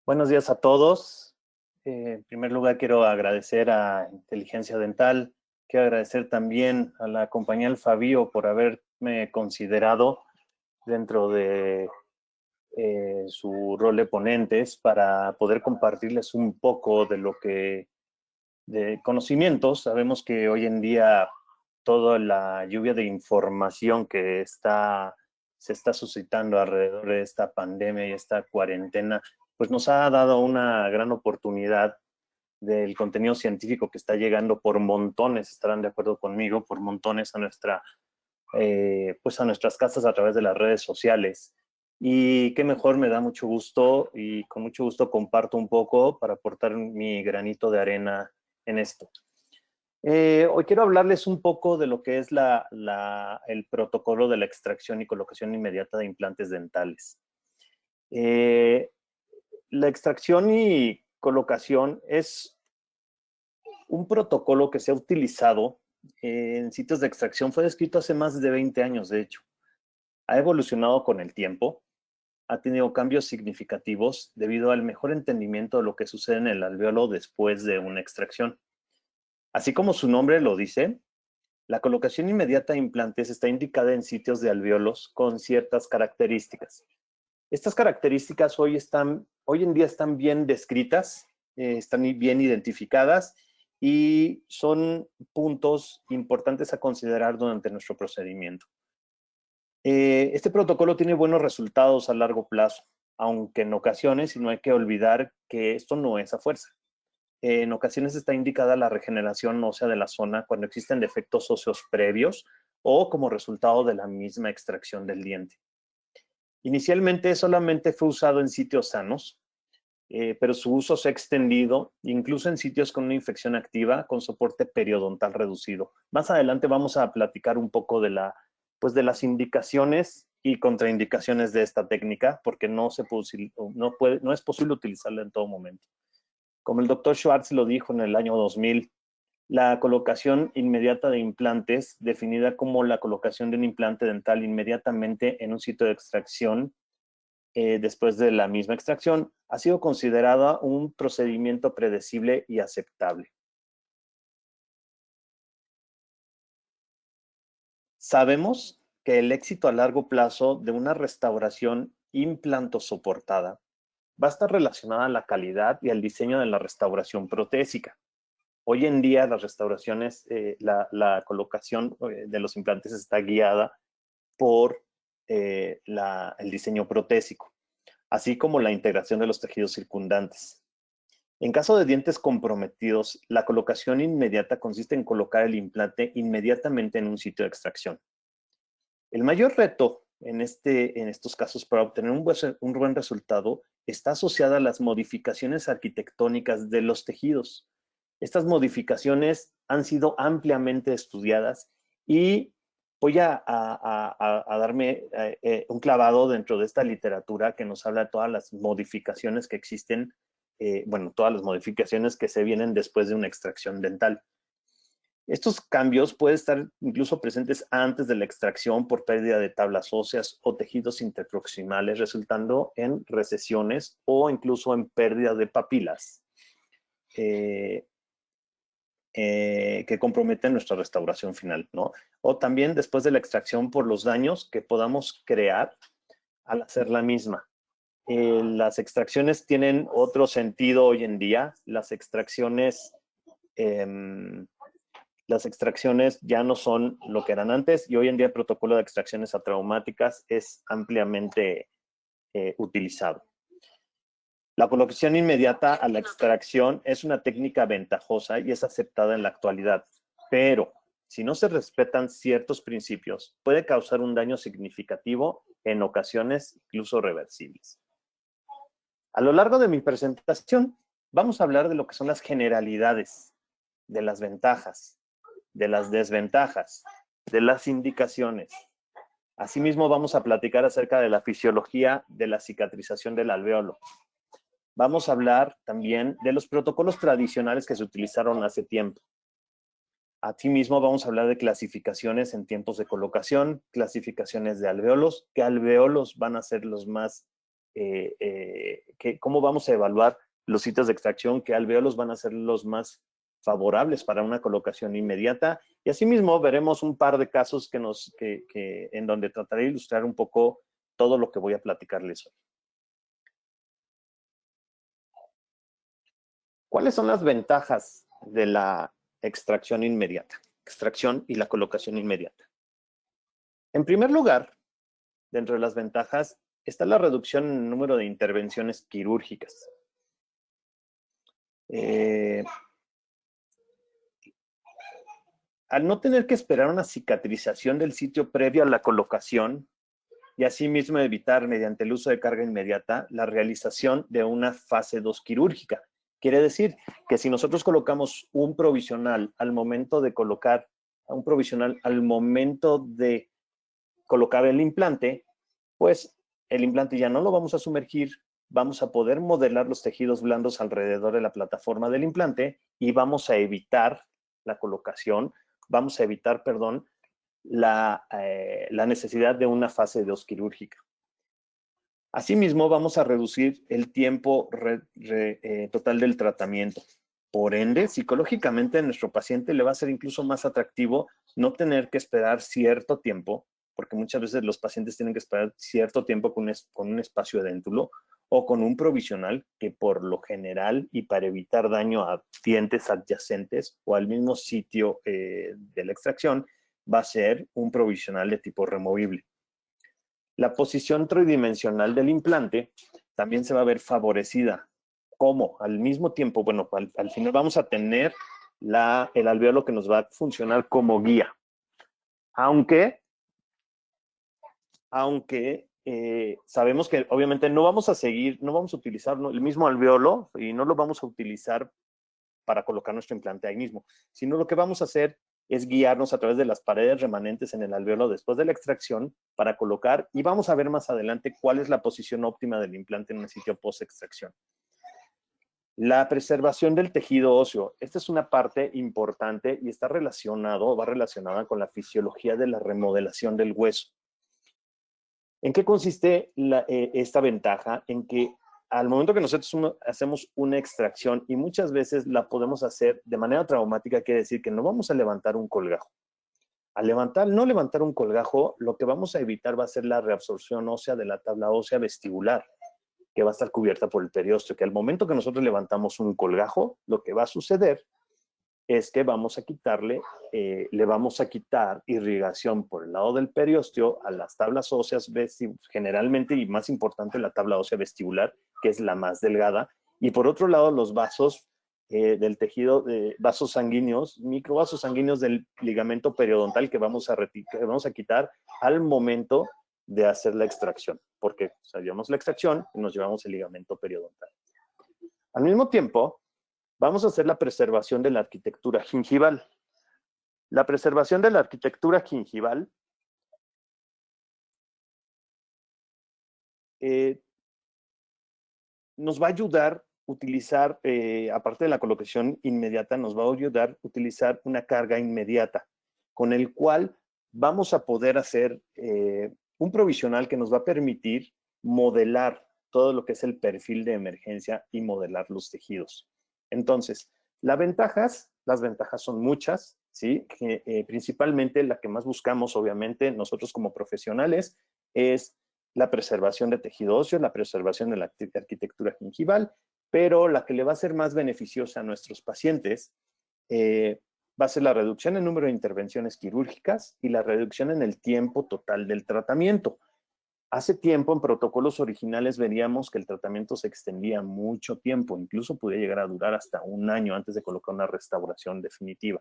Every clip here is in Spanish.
Buenos días a todos. En primer lugar, quiero agradecer a Inteligencia Dental. Quiero agradecer también a la compañía Alfabio por haberme considerado dentro de su rol de ponentes para poder compartirles un poco de conocimientos. Sabemos que hoy en día toda la lluvia de información que se está suscitando alrededor de esta pandemia y esta cuarentena, pues nos ha dado una gran oportunidad del contenido científico que está llegando por montones, estarán de acuerdo conmigo, por montones a pues a nuestras casas a través de las redes sociales. Y qué mejor, me da mucho gusto y con mucho gusto comparto un poco para aportar mi granito de arena en esto. Hoy quiero hablarles un poco de lo que es el protocolo de la extracción y colocación inmediata de implantes dentales. Eh, la extracción y colocación es un protocolo que se ha utilizado en sitios de extracción. Fue descrito hace más de 20 años, de hecho. Ha evolucionado con el tiempo, ha tenido cambios significativos debido al mejor entendimiento de lo que sucede en el alveolo después de una extracción. Así como su nombre lo dice, la colocación inmediata de implantes está indicada en sitios de alveolos con ciertas características. Estas características hoy en día están bien descritas, están bien identificadas y son puntos importantes a considerar durante nuestro procedimiento. Este protocolo tiene buenos resultados a largo plazo, aunque en ocasiones, y no hay que olvidar que esto no es a fuerza. En ocasiones está indicada la regeneración ósea de la zona cuando existen defectos óseos previos o como resultado de la misma extracción del diente. Inicialmente solamente fue usado en sitios sanos, pero su uso se ha extendido incluso en sitios con una infección activa con soporte periodontal reducido. Más adelante vamos a platicar un poco pues de las indicaciones y contraindicaciones de esta técnica, porque no es posible utilizarla en todo momento. Como el doctor Schwartz lo dijo en el año 2000, la colocación inmediata de implantes, definida como la colocación de un implante dental inmediatamente en un sitio de extracción, después de la misma extracción, ha sido considerada un procedimiento predecible y aceptable. Sabemos que el éxito a largo plazo de una restauración implantosoportada va a estar relacionada a la calidad y al diseño de la restauración protésica. Hoy en día las restauraciones, la colocación de los implantes está guiada por el diseño protésico, así como la integración de los tejidos circundantes. En caso de dientes comprometidos, la colocación inmediata consiste en colocar el implante inmediatamente en un sitio de extracción. El mayor reto en estos casos para obtener un buen resultado está asociada a las modificaciones arquitectónicas de los tejidos. Estas modificaciones han sido ampliamente estudiadas y voy a darme un clavado dentro de esta literatura que nos habla de todas las modificaciones que existen, todas las modificaciones que se vienen después de una extracción dental. Estos cambios pueden estar incluso presentes antes de la extracción por pérdida de tablas óseas o tejidos interproximales, resultando en recesiones o incluso en pérdida de papilas que comprometen nuestra restauración final, ¿no? O también después de la extracción por los daños que podamos crear al hacer la misma. Las extracciones tienen otro sentido hoy en día. Las extracciones ya no son lo que eran antes y hoy en día el protocolo de extracciones atraumáticas es ampliamente utilizado. La colocación inmediata a la extracción es una técnica ventajosa y es aceptada en la actualidad, pero si no se respetan ciertos principios, puede causar un daño significativo, en ocasiones incluso reversibles. A lo largo de mi presentación, vamos a hablar de lo que son las generalidades, de las ventajas, de las desventajas, de las indicaciones. Asimismo, vamos a platicar acerca de la fisiología de la cicatrización del alvéolo. Vamos a hablar también de los protocolos tradicionales que se utilizaron hace tiempo. Asimismo, vamos a hablar de clasificaciones en tiempos de colocación, clasificaciones de alvéolos, qué alvéolos van a ser los más cómo vamos a evaluar los sitios de extracción, qué alvéolos van a ser los más favorables para una colocación inmediata. Y asimismo veremos un par de casos en donde trataré de ilustrar un poco todo lo que voy a platicarles hoy. ¿Cuáles son las ventajas de la extracción inmediata? Extracción y la colocación inmediata. En primer lugar, dentro de las ventajas está la reducción en el número de intervenciones quirúrgicas. Al no tener que esperar una cicatrización del sitio previo a la colocación y asimismo evitar mediante el uso de carga inmediata la realización de una fase 2 quirúrgica. Quiere decir que si nosotros colocamos un provisional al momento de colocar el implante, pues el implante ya no lo vamos a sumergir, vamos a poder modelar los tejidos blandos alrededor de la plataforma del implante y vamos a evitar la colocación, vamos a evitar, perdón, la necesidad de una fase 2 quirúrgica. Asimismo, vamos a reducir el tiempo total del tratamiento. Por ende, psicológicamente a nuestro paciente le va a ser incluso más atractivo no tener que esperar cierto tiempo, porque muchas veces los pacientes tienen que esperar cierto tiempo con un espacio edéntulo o con un provisional que por lo general y para evitar daño a dientes adyacentes o al mismo sitio de la extracción, va a ser un provisional de tipo removible. La posición tridimensional del implante también se va a ver favorecida. ¿Cómo? Al mismo tiempo, bueno, al final vamos a tener el alvéolo que nos va a funcionar como guía. Aunque sabemos que obviamente no vamos a utilizar el mismo alvéolo y no lo vamos a utilizar para colocar nuestro implante ahí mismo, sino lo que vamos a hacer es guiarnos a través de las paredes remanentes en el alvéolo después de la extracción para colocar, y vamos a ver más adelante cuál es la posición óptima del implante en el sitio post-extracción. La preservación del tejido óseo. Esta es una parte importante y va relacionada con la fisiología de la remodelación del hueso. ¿En qué consiste esta ventaja? En que al momento que nosotros hacemos una extracción, y muchas veces la podemos hacer de manera traumática, quiere decir que no vamos a levantar un colgajo. Al no levantar un colgajo, lo que vamos a evitar va a ser la reabsorción ósea de la tabla ósea vestibular, que va a estar cubierta por el periósteo, que al momento que nosotros levantamos un colgajo, lo que va a suceder es que le vamos a quitar irrigación por el lado del periósteo a las tablas óseas, generalmente, y más importante, la tabla ósea vestibular, que es la más delgada, y por otro lado los vasos del tejido, vasos sanguíneos, microvasos sanguíneos del ligamento periodontal que vamos a quitar al momento de hacer la extracción, porque llevamos la extracción y nos llevamos el ligamento periodontal. Al mismo tiempo, vamos a hacer la preservación de la arquitectura gingival. La preservación de la arquitectura gingival nos va a ayudar a utilizar, aparte de la colocación inmediata, nos va a ayudar a utilizar una carga inmediata, con el cual vamos a poder hacer un provisional que nos va a permitir modelar todo lo que es el perfil de emergencia y modelar los tejidos. Entonces, las ventajas son muchas, ¿sí? Principalmente la que más buscamos, obviamente, nosotros como profesionales, es la preservación de tejido óseo, la preservación de la arquitectura gingival, pero la que le va a ser más beneficiosa a nuestros pacientes va a ser la reducción en el número de intervenciones quirúrgicas y la reducción en el tiempo total del tratamiento. Hace tiempo, en protocolos originales, veríamos que el tratamiento se extendía mucho tiempo, incluso podía llegar a durar hasta un año antes de colocar una restauración definitiva.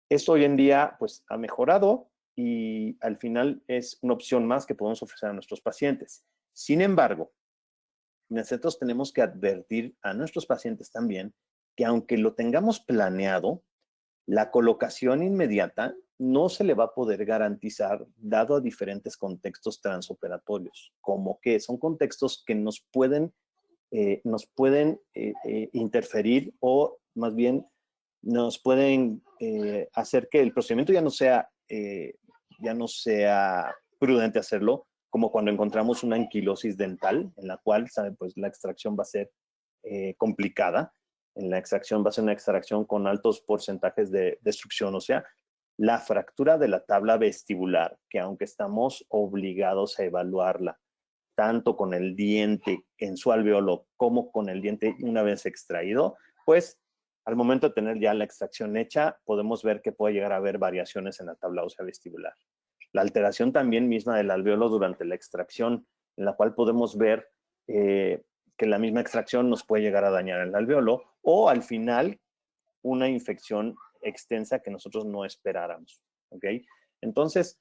Esto hoy en día pues, ha mejorado y al final es una opción más que podemos ofrecer a nuestros pacientes. Sin embargo, nosotros tenemos que advertir a nuestros pacientes también que aunque lo tengamos planeado, la colocación inmediata no se le va a poder garantizar dado a diferentes contextos transoperatorios, como que son contextos que nos pueden interferir o más bien nos pueden hacer que el procedimiento ya no sea prudente hacerlo, como cuando encontramos una anquilosis dental, en la cual, pues la extracción va a ser complicada. En la extracción va a ser una extracción con altos porcentajes de destrucción, o sea, la fractura de la tabla vestibular, que aunque estamos obligados a evaluarla, tanto con el diente en su alveolo como con el diente una vez extraído, pues al momento de tener ya la extracción hecha, podemos ver que puede llegar a haber variaciones en la tabla ósea vestibular. La alteración también misma del alveolo durante la extracción, en la cual podemos ver que la misma extracción nos puede llegar a dañar el alveolo o al final una infección extensa que nosotros no esperáramos. ¿Ok? Entonces,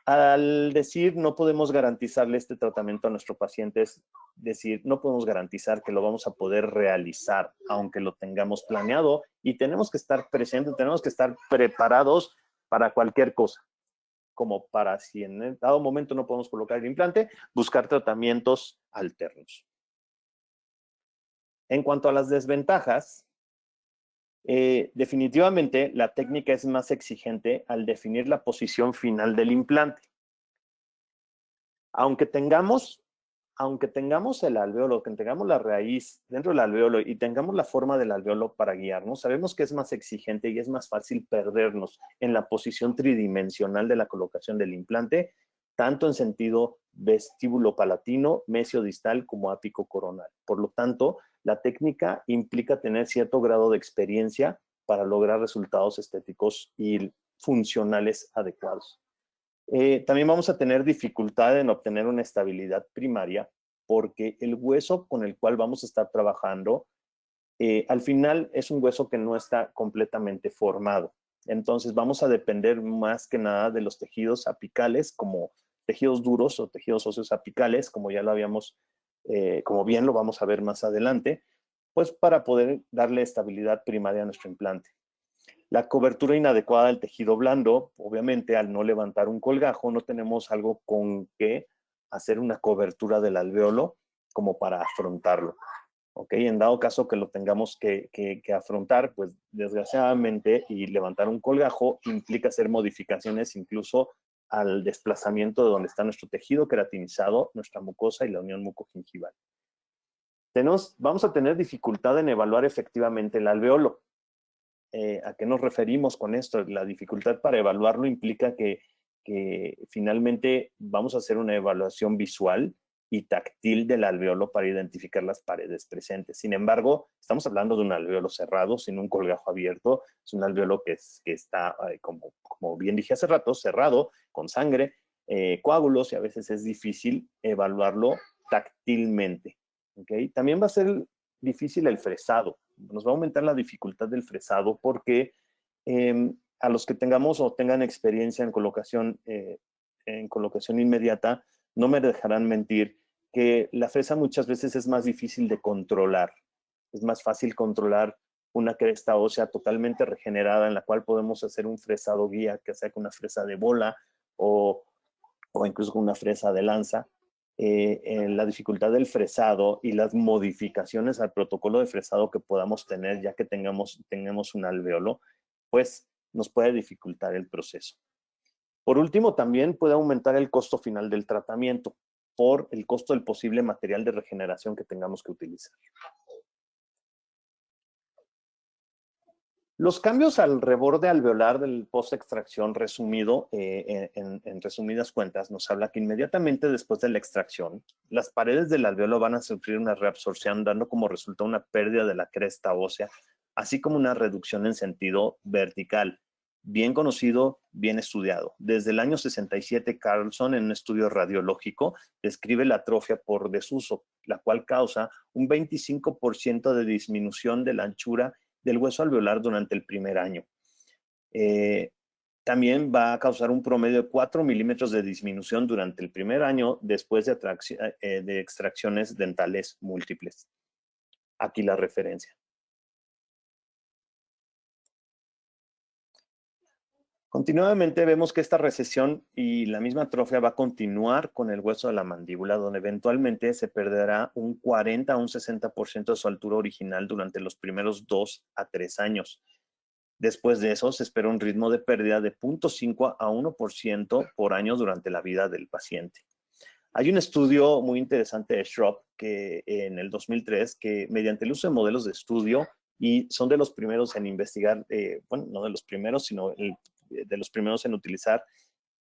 al decir no podemos garantizarle este tratamiento a nuestro paciente, es decir, no podemos garantizar que lo vamos a poder realizar, aunque lo tengamos planeado, y tenemos que estar presentes, tenemos que estar preparados para cualquier cosa, como para si en el dado momento no podemos colocar el implante, buscar tratamientos alternos. En cuanto a las desventajas, definitivamente la técnica es más exigente al definir la posición final del implante. Aunque tengamos el alveolo, que tengamos la raíz dentro del alveolo y tengamos la forma del alveolo para guiarnos, sabemos que es más exigente y es más fácil perdernos en la posición tridimensional de la colocación del implante, tanto en sentido vestíbulo palatino, mesiodistal como ápico coronal. Por lo tanto, la técnica implica tener cierto grado de experiencia para lograr resultados estéticos y funcionales adecuados. También vamos a tener dificultad en obtener una estabilidad primaria porque el hueso con el cual vamos a estar trabajando, al final es un hueso que no está completamente formado. Entonces vamos a depender más que nada de los tejidos apicales como tejidos duros o tejidos óseos apicales, como ya lo habíamos, como bien lo vamos a ver más adelante, pues para poder darle estabilidad primaria a nuestro implante. La cobertura inadecuada del tejido blando, obviamente al no levantar un colgajo, no tenemos algo con que hacer una cobertura del alveolo como para afrontarlo. ¿Ok? En dado caso que lo tengamos que afrontar, pues desgraciadamente y levantar un colgajo implica hacer modificaciones incluso al desplazamiento de donde está nuestro tejido queratinizado, nuestra mucosa y la unión mucogingival. Vamos a tener dificultad en evaluar efectivamente el alveolo. ¿A qué nos referimos con esto? La dificultad para evaluarlo implica que finalmente vamos a hacer una evaluación visual y táctil del alveolo para identificar las paredes presentes. Sin embargo, estamos hablando de un alveolo cerrado, sin un colgajo abierto. Es un alveolo que está, como bien dije hace rato, cerrado, con sangre, coágulos, y a veces es difícil evaluarlo táctilmente. ¿Okay? También va a ser difícil el fresado. Nos va a aumentar la dificultad del fresado porque a los que tengamos o tengan experiencia en colocación inmediata, no me dejarán mentir que la fresa muchas veces es más difícil de controlar. Es más fácil controlar una cresta ósea totalmente regenerada en la cual podemos hacer un fresado guía, que sea con una fresa de bola o incluso con una fresa de lanza. La dificultad del fresado y las modificaciones al protocolo de fresado que podamos tener ya que tengamos un alveolo, pues nos puede dificultar el proceso. Por último, también puede aumentar el costo final del tratamiento por el costo del posible material de regeneración que tengamos que utilizar. Los cambios al reborde alveolar del post-extracción resumido, en resumidas cuentas, nos habla que inmediatamente después de la extracción, las paredes del alveolo van a sufrir una reabsorción, dando como resultado una pérdida de la cresta ósea, así como una reducción en sentido vertical. Bien conocido, bien estudiado. Desde el año 67, Carlson, en un estudio radiológico, describe la atrofia por desuso, la cual causa un 25% de disminución de la anchura del hueso alveolar durante el primer año. También va a causar un promedio de 4 milímetros de disminución durante el primer año después de extracciones dentales múltiples. Aquí la referencia. Continuamente vemos que esta recesión y la misma atrofia va a continuar con el hueso de la mandíbula, donde eventualmente se perderá un 40 a un 60% de su altura original durante los primeros 2 a 3 años. Después de eso, se espera un ritmo de pérdida de 0.5 a 1% por año durante la vida del paciente. Hay un estudio muy interesante de Schropp que en el 2003, que mediante el uso de modelos de estudio, y son de los primeros en investigar, bueno, no de los primeros, sino de los primeros en utilizar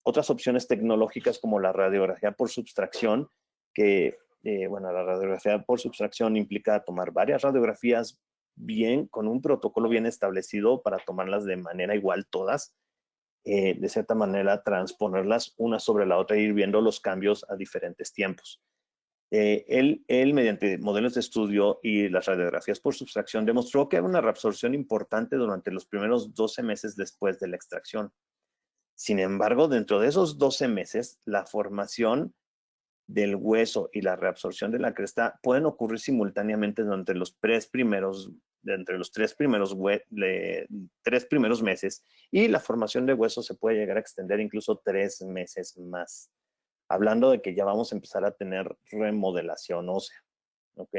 otras opciones tecnológicas como la radiografía por subtracción, que, bueno, la radiografía por subtracción implica tomar varias radiografías bien, con un protocolo bien establecido para tomarlas de manera igual todas, de cierta manera transponerlas una sobre la otra e ir viendo los cambios a diferentes tiempos. Él, mediante modelos de estudio y las radiografías por sustracción, demostró que había una reabsorción importante durante los primeros 12 meses después de la extracción. Sin embargo, dentro de esos 12 meses, la formación del hueso y la reabsorción de la cresta pueden ocurrir simultáneamente durante los tres primeros meses, y la formación de hueso se puede llegar a extender incluso 3 meses más, hablando de que ya vamos a empezar a tener remodelación ósea, ¿ok?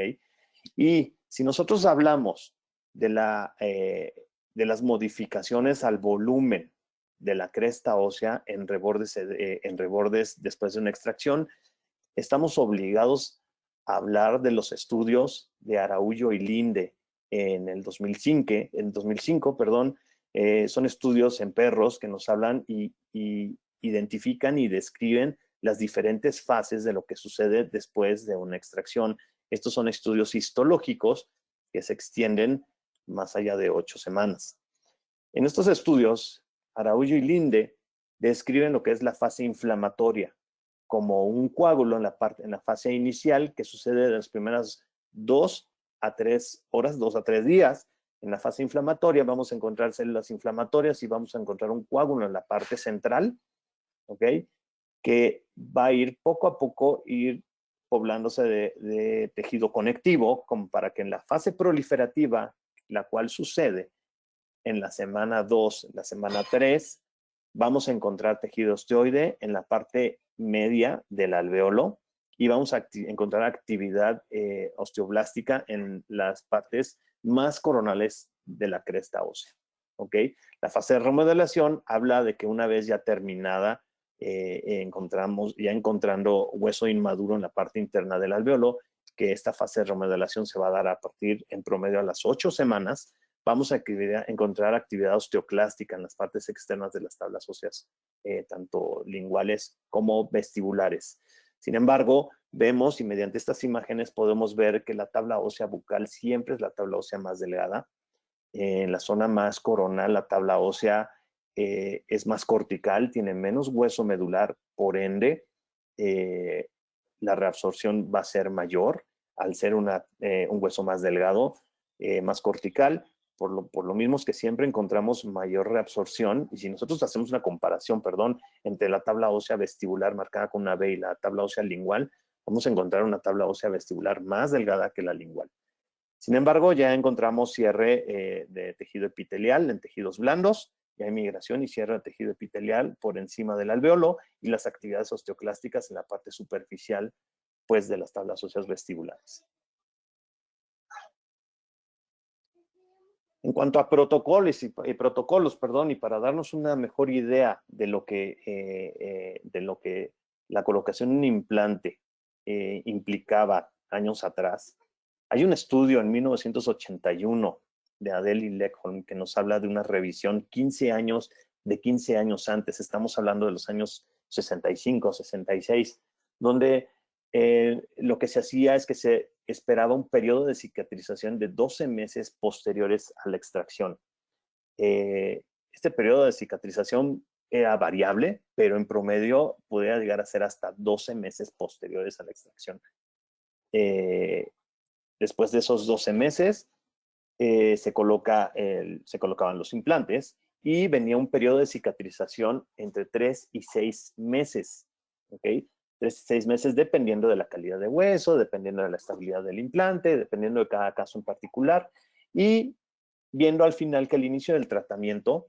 Y si nosotros hablamos de las modificaciones al volumen de la cresta ósea en rebordes después de una extracción, estamos obligados a hablar de los estudios de Araújo y Linde en el 2005, perdón. Son estudios en perros que nos hablan y identifican y describen las diferentes fases de lo que sucede después de una extracción. Estos son estudios histológicos que se extienden más allá de 8 semanas. En estos estudios, Araújo y Linde describen lo que es la fase inflamatoria como un coágulo en la fase inicial que sucede de las primeras 2 a 3 horas, 2 a 3 días. En la fase inflamatoria vamos a encontrar células inflamatorias y vamos a encontrar un coágulo en la parte central, ¿ok? Que va a ir poco a poco, ir poblándose de tejido conectivo, como para que en la fase proliferativa, la cual sucede en la semana 2, la semana 3, vamos a encontrar tejido osteoide en la parte media del alveolo y vamos a encontrar actividad osteoblástica en las partes más coronales de la cresta ósea. ¿Ok? La fase de remodelación habla de que una vez ya terminada, encontrando hueso inmaduro en la parte interna del alveolo, que esta fase de remodelación se va a dar a partir en promedio a las 8 semanas, vamos a encontrar actividad osteoclástica en las partes externas de las tablas óseas, tanto linguales como vestibulares. Sin embargo, vemos y mediante estas imágenes podemos ver que la tabla ósea bucal siempre es la tabla ósea más delgada. En la zona más coronal, la tabla ósea es más cortical, tiene menos hueso medular, por ende, la reabsorción va a ser mayor al ser un hueso más delgado, más cortical. Por lo mismo es que siempre encontramos mayor reabsorción, y si nosotros hacemos una comparación, perdón, entre la tabla ósea vestibular marcada con una B y la tabla ósea lingual, vamos a encontrar una tabla ósea vestibular más delgada que la lingual. Sin embargo, ya encontramos cierre de tejido epitelial en tejidos blandos, ya hay migración y cierre de tejido epitelial por encima del alveolo y las actividades osteoclásticas en la parte superficial, pues, de las tablas óseas vestibulares. En cuanto a protocolos y para darnos una mejor idea de lo que la colocación de un implante implicaba años atrás, hay un estudio en 1981 de Adele y Leckholm que nos habla de una revisión 15 años antes, estamos hablando de los años 65, 66, donde lo que se hacía es que se esperaba un periodo de cicatrización de 12 meses posteriores a la extracción. Este periodo de cicatrización era variable, pero en promedio podía llegar a ser hasta 12 meses posteriores a la extracción. Después de esos 12 meses, se colocaban los implantes y venía un periodo de cicatrización entre 3 y 6 meses, ¿ok? 3 y 6 meses dependiendo de la calidad de hueso, dependiendo de la estabilidad del implante, dependiendo de cada caso en particular, y viendo al final que el inicio del tratamiento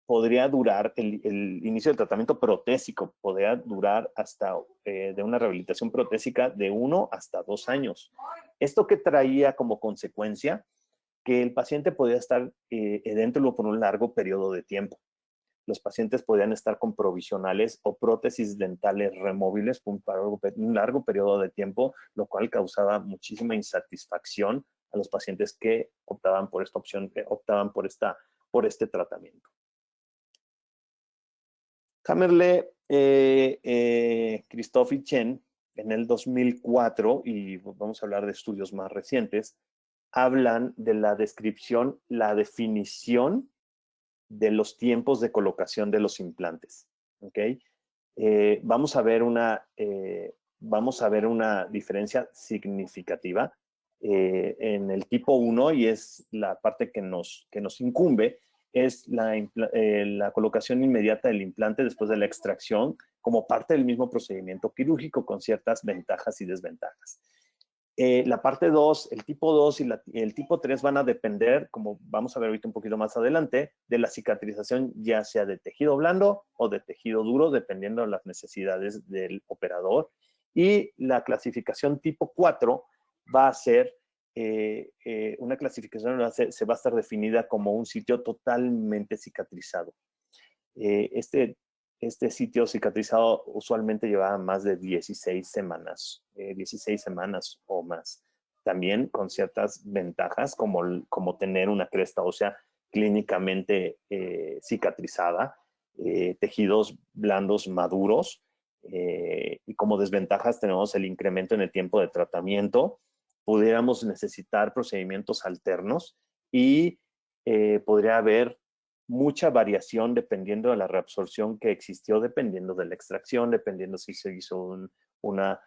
podría durar, el inicio del tratamiento protésico podría durar hasta de una rehabilitación protésica de 1 hasta 2 años. Esto que traía como consecuencia que el paciente podía estar edéntulo por un largo periodo de tiempo. los pacientes podían estar con provisionales o prótesis dentales removibles por un largo periodo de tiempo, lo cual causaba muchísima insatisfacción a los pacientes que optaban por esta opción, que optaban por este tratamiento. Hammerle, Christoph y Chen, en el 2004, y vamos a hablar de estudios más recientes, hablan de la descripción, la definición de los tiempos de colocación de los implantes. ¿Okay? Vamos a ver una diferencia significativa en el tipo 1, y es la parte que nos incumbe, es la colocación inmediata del implante después de la extracción como parte del mismo procedimiento quirúrgico con ciertas ventajas y desventajas. La parte 2, el tipo 2 y el tipo 3 van a depender, como vamos a ver ahorita un poquito más adelante, de la cicatrización ya sea de tejido blando o de tejido duro, dependiendo de las necesidades del operador. Y la clasificación tipo 4 va a ser una clasificación que se va a estar definida como un sitio totalmente cicatrizado. Este sitio cicatrizado usualmente llevaba más de 16 semanas o más. También con ciertas ventajas como tener una cresta ósea clínicamente cicatrizada, tejidos blandos maduros, y como desventajas tenemos el incremento en el tiempo de tratamiento. Pudiéramos necesitar procedimientos alternos y podría haber mucha variación dependiendo de la reabsorción que existió, dependiendo de la extracción, dependiendo si se hizo una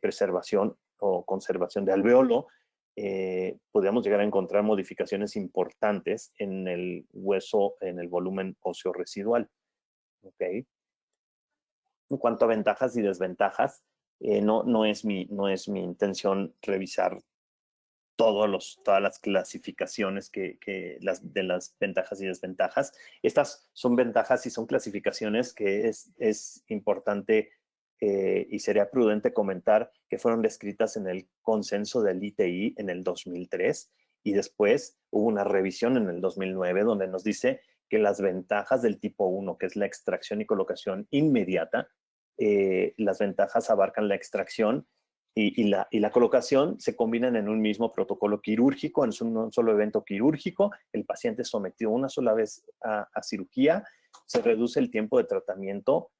preservación o conservación de alveolo. Podríamos llegar a encontrar modificaciones importantes en el hueso, en el volumen óseo residual. ¿Okay? En cuanto a ventajas y desventajas, no es mi intención revisar todas las clasificaciones de las ventajas y desventajas. Estas son ventajas y son clasificaciones que es importante y sería prudente comentar que fueron descritas en el consenso del ITI en el 2003, y después hubo una revisión en el 2009 donde nos dice que las ventajas del tipo 1, que es la extracción y colocación inmediata, las ventajas abarcan la extracción y la colocación, se combinan en un mismo protocolo quirúrgico, en un solo evento quirúrgico. El paciente es sometido una sola vez a cirugía, se reduce el tiempo de tratamiento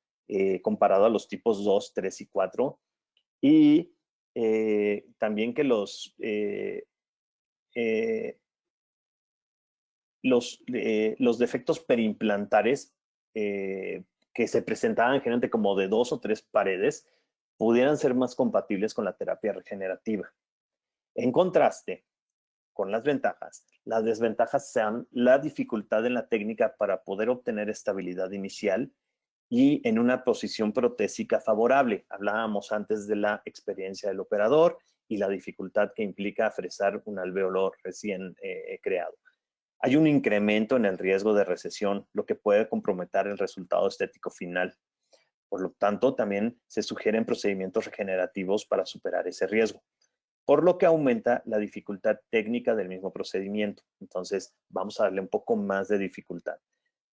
comparado a los tipos 2, 3 y 4. Y también que los defectos periimplantares que se presentaban generalmente como de 2 o 3 paredes pudieran ser más compatibles con la terapia regenerativa. En contraste con las desventajas sean la dificultad en la técnica para poder obtener estabilidad inicial y en una posición protésica favorable. Hablábamos antes de la experiencia del operador y la dificultad que implica fresar un alveolo recién creado. Hay un incremento en el riesgo de recesión, lo que puede comprometer el resultado estético final. Por lo tanto, también se sugieren procedimientos regenerativos para superar ese riesgo, por lo que aumenta la dificultad técnica del mismo procedimiento. Entonces, vamos a darle un poco más de dificultad.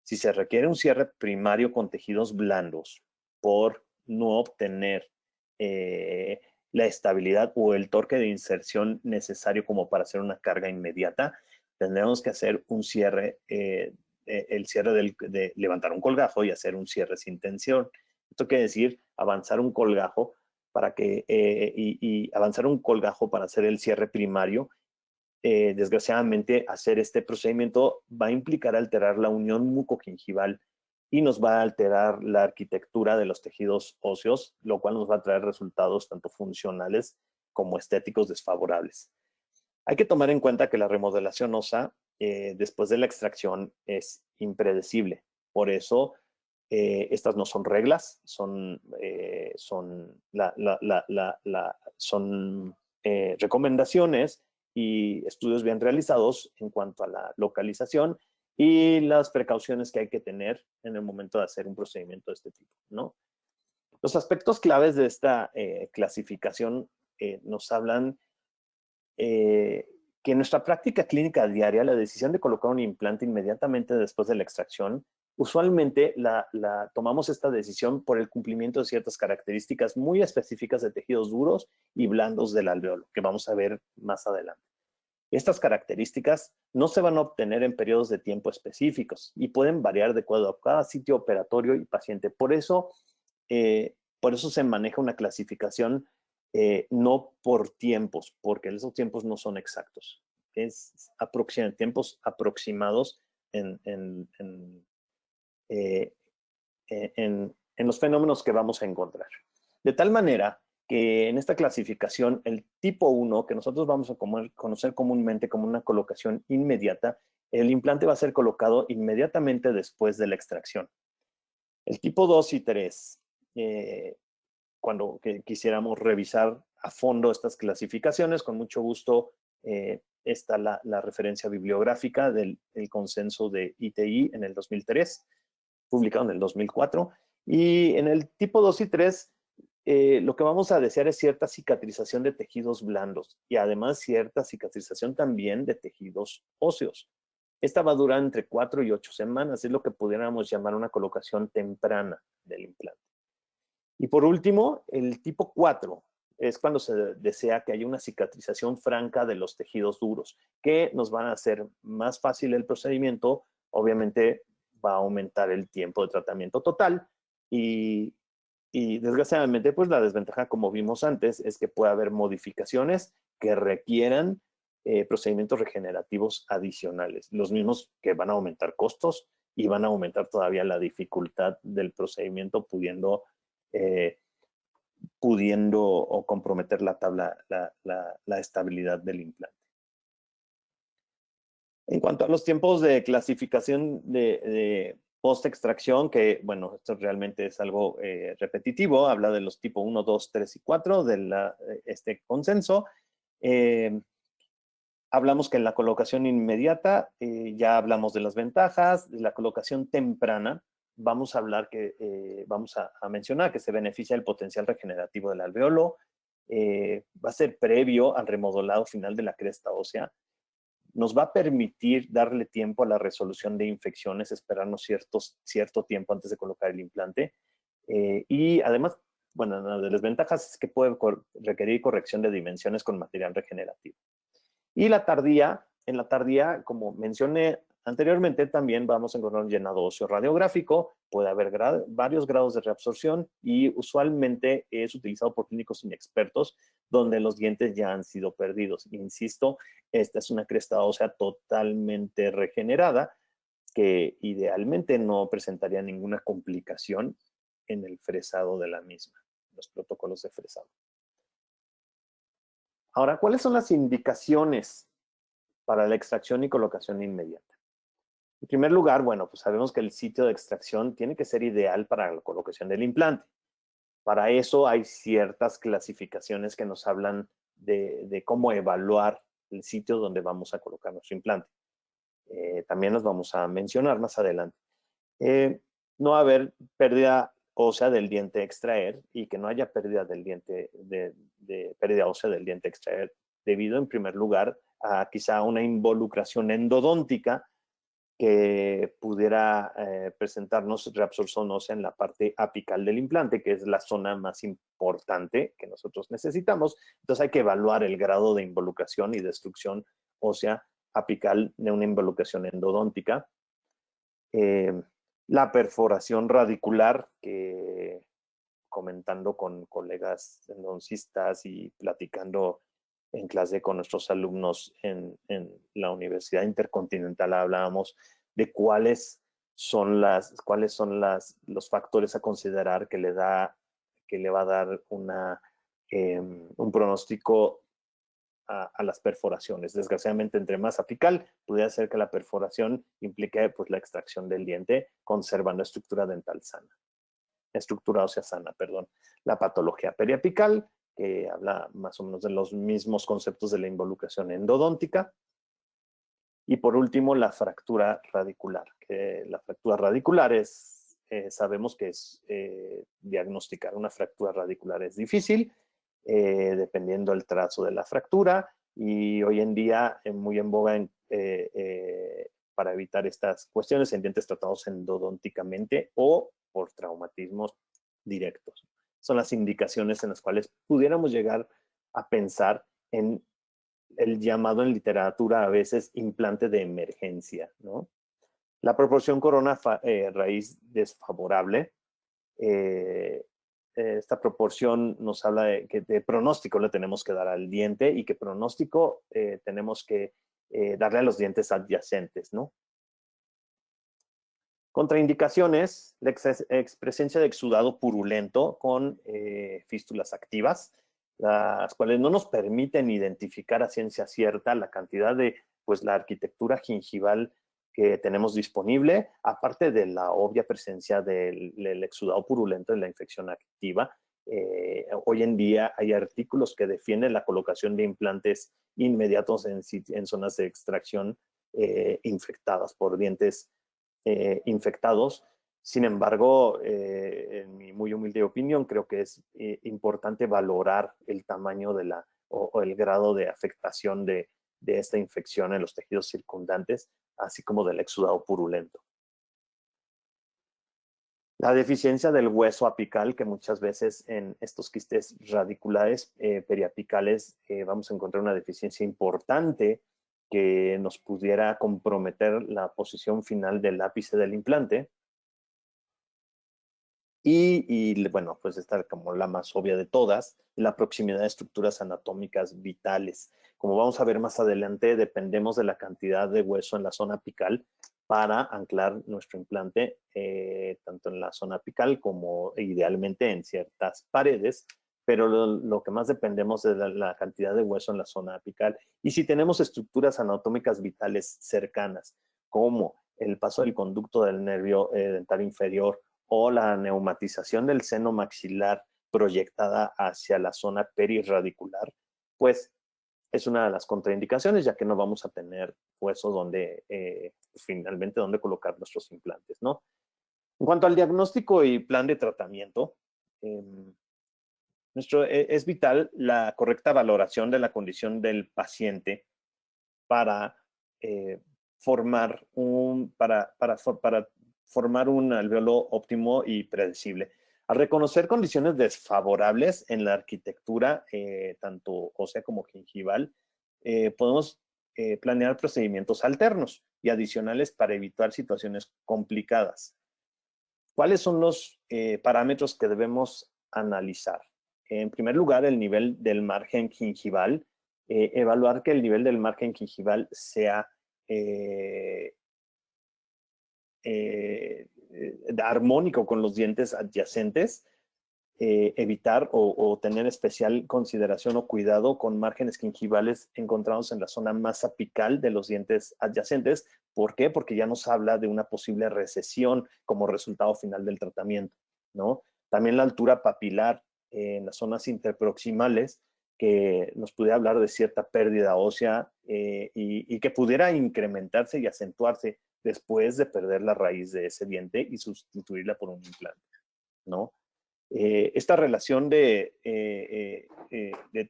Si se requiere un cierre primario con tejidos blandos por no obtener la estabilidad o el torque de inserción necesario como para hacer una carga inmediata, tendremos que hacer un cierre, el cierre de levantar un colgajo y hacer un cierre sin tensión. Esto quiere decir avanzar un colgajo para avanzar un colgajo para hacer el cierre primario. Desgraciadamente, hacer este procedimiento va a implicar alterar la unión mucogingival y nos va a alterar la arquitectura de los tejidos óseos, lo cual nos va a traer resultados tanto funcionales como estéticos desfavorables. Hay que tomar en cuenta que la remodelación ósea después de la extracción es impredecible. Por eso, estas no son reglas, son recomendaciones y estudios bien realizados en cuanto a la localización y las precauciones que hay que tener en el momento de hacer un procedimiento de este tipo, ¿no? Los aspectos claves de esta clasificación nos hablan que en nuestra práctica clínica diaria, la decisión de colocar un implante inmediatamente después de la extracción, usualmente tomamos esta decisión por el cumplimiento de ciertas características muy específicas de tejidos duros y blandos del alveolo, que vamos a ver más adelante. Estas características no se van a obtener en periodos de tiempo específicos y pueden variar de acuerdo a cada sitio operatorio y paciente. Por eso se maneja una clasificación no por tiempos, porque esos tiempos no son exactos. Es tiempos aproximados en los fenómenos que vamos a encontrar. De tal manera que en esta clasificación, el tipo 1, que nosotros vamos a conocer comúnmente como una colocación inmediata, el implante va a ser colocado inmediatamente después de la extracción. El tipo 2 y 3, cuando quisiéramos revisar a fondo estas clasificaciones, con mucho gusto está la referencia bibliográfica del consenso de ITI en el 2003, publicado en el 2004. Y en el tipo 2 y 3, lo que vamos a desear es cierta cicatrización de tejidos blandos y además cierta cicatrización también de tejidos óseos. Esta va a durar entre 4 y 8 semanas, es lo que pudiéramos llamar una colocación temprana del implante. Y por último, el tipo 4 es cuando se desea que haya una cicatrización franca de los tejidos duros, que nos van a hacer más fácil el procedimiento. Obviamente va a aumentar el tiempo de tratamiento total y desgraciadamente, pues la desventaja, como vimos antes, es que puede haber modificaciones que requieran procedimientos regenerativos adicionales, los mismos que van a aumentar costos y van a aumentar todavía la dificultad del procedimiento, pudiendo o comprometer la estabilidad del implante. En cuanto a los tiempos de clasificación de post-extracción, que bueno, esto realmente es algo repetitivo, habla de los tipos 1, 2, 3 y 4 de este consenso. Hablamos que en la colocación inmediata, ya hablamos de las ventajas, de la colocación temprana, vamos a mencionar que se beneficia del potencial regenerativo del alveolo, va a ser previo al remodelado final de la cresta ósea, nos va a permitir darle tiempo a la resolución de infecciones, esperarnos cierto tiempo antes de colocar el implante. Y además, bueno, una de las ventajas es que puede requerir corrección de dimensiones con material regenerativo. Y en la tardía, como mencioné anteriormente, también vamos a encontrar un llenado óseo radiográfico, puede haber varios grados de reabsorción y usualmente es utilizado por clínicos inexpertos donde los dientes ya han sido perdidos. Insisto, esta es una cresta ósea totalmente regenerada que idealmente no presentaría ninguna complicación en el fresado de la misma, los protocolos de fresado. Ahora, ¿cuáles son las indicaciones para la extracción y colocación inmediata? En primer lugar, bueno, pues sabemos que el sitio de extracción tiene que ser ideal para la colocación del implante. Para eso hay ciertas clasificaciones que nos hablan de cómo evaluar el sitio donde vamos a colocar nuestro implante. También los vamos a mencionar más adelante. No va a haber pérdida ósea del diente a extraer y que no haya pérdida pérdida ósea del diente a extraer debido, en primer lugar, a quizá una involucración endodóntica que pudiera presentarnos reabsorción ósea en la parte apical del implante, que es la zona más importante que nosotros necesitamos. Entonces hay que evaluar el grado de involucración y destrucción ósea apical de una involucración endodóntica. La perforación radicular, que comentando con colegas endodoncistas y platicando en clase con nuestros alumnos en la Universidad Intercontinental, hablábamos de cuáles son los factores a considerar que le va a dar un pronóstico a las perforaciones. Desgraciadamente, entre más apical, pudiera ser que la perforación implique pues, la extracción del diente, conservando estructura dental sana. Estructura ósea sana, perdón. La patología periapical, que habla más o menos de los mismos conceptos de la involucración endodóntica. Y por último, la fractura radicular. La fractura radicular sabemos que diagnosticar una fractura radicular es difícil, dependiendo del trazo de la fractura. y hoy en día muy en boga para evitar estas cuestiones en dientes tratados endodónticamente o por traumatismos directos. Son las indicaciones en las cuales pudiéramos llegar a pensar en el llamado en literatura a veces implante de emergencia, ¿no? La proporción corona raíz desfavorable. Esta proporción nos habla de que de pronóstico le tenemos que dar al diente y que pronóstico tenemos que darle a los dientes adyacentes, ¿no? Contraindicaciones, la presencia de exudado purulento con fístulas activas, las cuales no nos permiten identificar a ciencia cierta la cantidad de, pues, la arquitectura gingival que tenemos disponible, aparte de la obvia presencia del exudado purulento en la infección activa. Hoy en día hay artículos que defienden la colocación de implantes inmediatos en zonas de extracción infectadas por dientes infectados. Sin embargo, en mi muy humilde opinión, creo que es importante valorar el tamaño de o el grado de afectación de esta infección en los tejidos circundantes, así como del exudado purulento. La deficiencia del hueso apical, que muchas veces en estos quistes radiculares periapicales vamos a encontrar una deficiencia importante que nos pudiera comprometer la posición final del ápice del implante. Y bueno, pues esta como la más obvia de todas, la proximidad de estructuras anatómicas vitales. Como vamos a ver más adelante, dependemos de la cantidad de hueso en la zona apical para anclar nuestro implante, tanto en la zona apical como idealmente en ciertas paredes, pero lo que más dependemos es de la cantidad de hueso en la zona apical. Y si tenemos estructuras anatómicas vitales cercanas, como el paso del conducto del nervio dental inferior, o la neumatización del seno maxilar proyectada hacia la zona perirradicular, pues es una de las contraindicaciones, ya que no vamos a tener hueso donde finalmente donde colocar nuestros implantes, ¿no? En cuanto al diagnóstico y plan de tratamiento, es vital la correcta valoración de la condición del paciente para formar formar un alveolo óptimo y predecible. Al reconocer condiciones desfavorables en la arquitectura, tanto ósea como gingival, podemos planear procedimientos alternos y adicionales para evitar situaciones complicadas. ¿Cuáles son los parámetros que debemos analizar? En primer lugar, el nivel del margen gingival. Evaluar que el nivel del margen gingival sea armónico con los dientes adyacentes, evitar o tener especial consideración o cuidado con márgenes gingivales encontrados en la zona más apical de los dientes adyacentes. ¿Por qué? Porque ya nos habla de una posible recesión como resultado final del tratamiento, ¿no? También la altura papilar en las zonas interproximales, que nos pudiera hablar de cierta pérdida ósea y que pudiera incrementarse y acentuarse después de perder la raíz de ese diente y sustituirla por un implante, ¿no? Esta relación de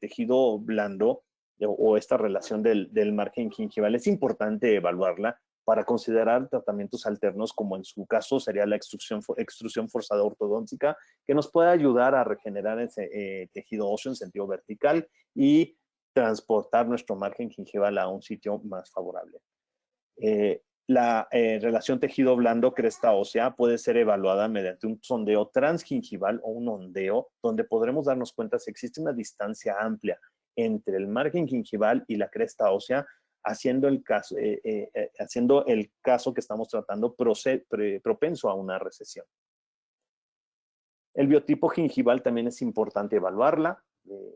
tejido blando o esta relación del margen gingival es importante evaluarla para considerar tratamientos alternos, como en su caso sería la extrusión forzada ortodóntica, que nos puede ayudar a regenerar ese tejido óseo en sentido vertical y transportar nuestro margen gingival a un sitio más favorable. La relación tejido blando cresta ósea puede ser evaluada mediante un sondeo transgingival o un ondeo, donde podremos darnos cuenta si existe una distancia amplia entre el margen gingival y la cresta ósea, haciendo el caso que estamos tratando propenso a una recesión. El biotipo gingival también es importante evaluarla.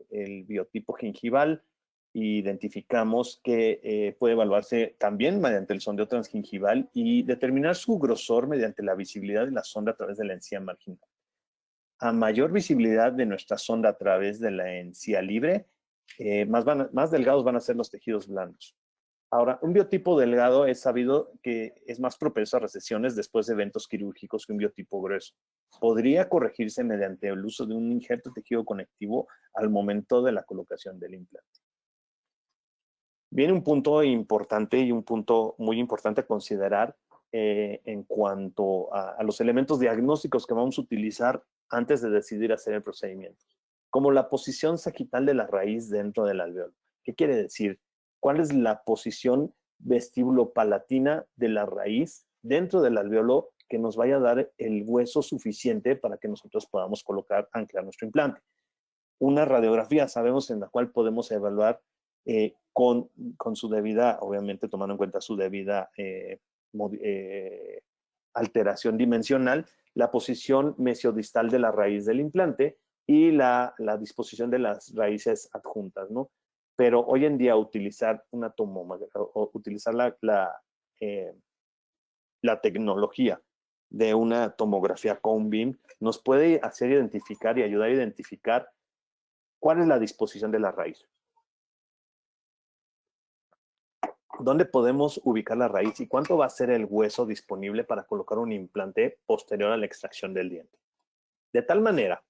El biotipo gingival identificamos que puede evaluarse también mediante el sondeo transgingival y determinar su grosor mediante la visibilidad de la sonda a través de la encía marginal. A mayor visibilidad de nuestra sonda a través de la encía libre, más delgados van a ser los tejidos blandos. Ahora, un biotipo delgado es sabido que es más propenso a recesiones después de eventos quirúrgicos que un biotipo grueso. Podría corregirse mediante el uso de un injerto tejido conectivo al momento de la colocación del implante. Viene un punto importante y un punto muy importante a considerar en cuanto a los elementos diagnósticos que vamos a utilizar antes de decidir hacer el procedimiento, como la posición sagital de la raíz dentro del alveolo. ¿Qué quiere decir? ¿Cuál es la posición vestíbulo-palatina de la raíz dentro del alveolo que nos vaya a dar el hueso suficiente para que nosotros podamos anclar nuestro implante? Una radiografía, sabemos, en la cual podemos evaluar con su debida, obviamente tomando en cuenta su debida alteración dimensional, la posición mesiodistal de la raíz del implante y la disposición de las raíces adjuntas, ¿no? Pero hoy en día utilizar una tomografía o utilizar la tecnología de una tomografía cone beam nos puede hacer identificar y ayudar a identificar cuál es la disposición de la raíz. ¿Dónde podemos ubicar la raíz y cuánto va a ser el hueso disponible para colocar un implante posterior a la extracción del diente? De tal manera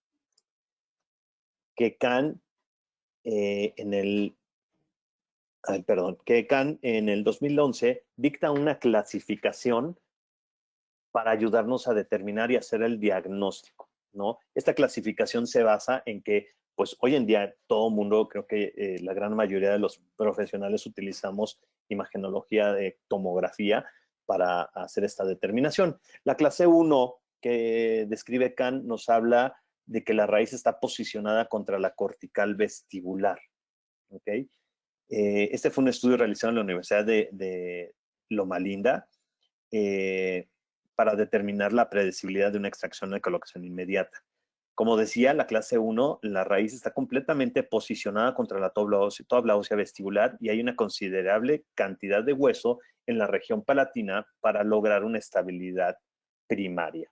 que Kahn en el 2011 dicta una clasificación para ayudarnos a determinar y hacer el diagnóstico, ¿no? Esta clasificación se basa en que, pues hoy en día todo mundo, creo que la gran mayoría de los profesionales utilizamos imagenología de tomografía para hacer esta determinación. La clase 1 que describe Kahn nos habla de que la raíz está posicionada contra la cortical vestibular, ¿ok? Este fue un estudio realizado en la Universidad de Loma Linda, para determinar la predecibilidad de una extracción de colocación inmediata. Como decía, la clase 1, la raíz está completamente posicionada contra la tabla ósea vestibular y hay una considerable cantidad de hueso en la región palatina para lograr una estabilidad primaria.